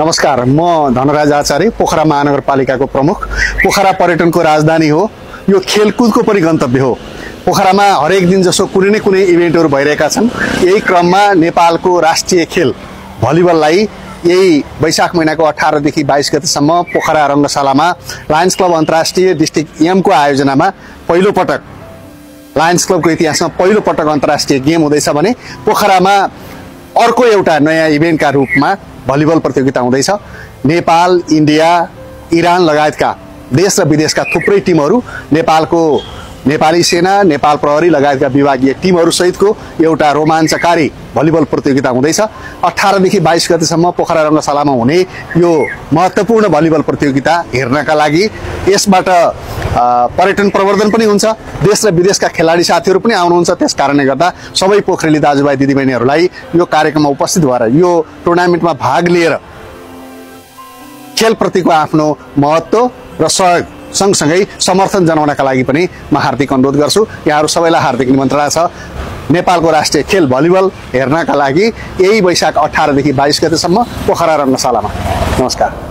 नमस्कार, म धनराज आचार्य, पोखरा महानगरपालिकाको प्रमुख। पोखरा पर्यटनको राजधानी हो। यो खेलकुदको पनि गन्तव्य हो। पोखरामा हरेक दिन जसो कुनै न कुनै इभेन्टहरू भइरहेका छन्। यही क्रममा नेपालको राष्ट्रिय खेल भलिबललाई यही वैशाख महिनाको 18 देखि 22 गतेसम्म पोखरा रङ्गशालामा लायन्स क्लब अन्तर्राष्ट्रिय डिस्ट्रिक्ट एमको आयोजनामा पहिलो पटक लायन्स क्लबको इतिहासमा पहिलो पटक अन्तर्राष्ट्रिय गेम हुँदैछ भने पोखरामा अर्को एउटा नयाँ इभेन्टका रूपमा भलिबल प्रतियोगिता हुँदैछ। नेपाल, इन्डिया, इरान लगायतका देश र विदेशका थुप्रै टिमहरू, नेपाली सेना, नेपाल प्रहरी लगायतका विभागीय टिमहरू सहितको एउटा रोमाञ्चकारी भलिबल प्रतियोगिता हुँदैछ। 18 देखि 22 गतेसम्म पोखरा रङ्गशालामा हुने यो महत्त्वपूर्ण भलिबल प्रतियोगिता हेर्नका लागि यसबाट पर्यटन प्रवर्धन पनि हुन्छ। देश र विदेशका खेलाडी साथीहरू पनि आउनुहुन्छ। त्यस कारणले गर्दा सबै पोखरेली दाजुभाइ दिदीबहिनीहरूलाई यो कार्यक्रममा उपस्थित भएर यो टुर्नामेन्टमा भाग लिएर खेलप्रतिको आफ्नो महत्त्व र सहयोग सँगसँगै समर्थन जनाउनका लागि पनि म हार्दिक अनुरोध गर्छु। यहाँहरू सबैलाई हार्दिक निमन्त्रणा छ नेपालको राष्ट्रिय खेल भलिबल हेर्नका लागि यही वैशाख 18 देखि 22 गतेसम्म पोखरा रङ्गशालामा। नमस्कार।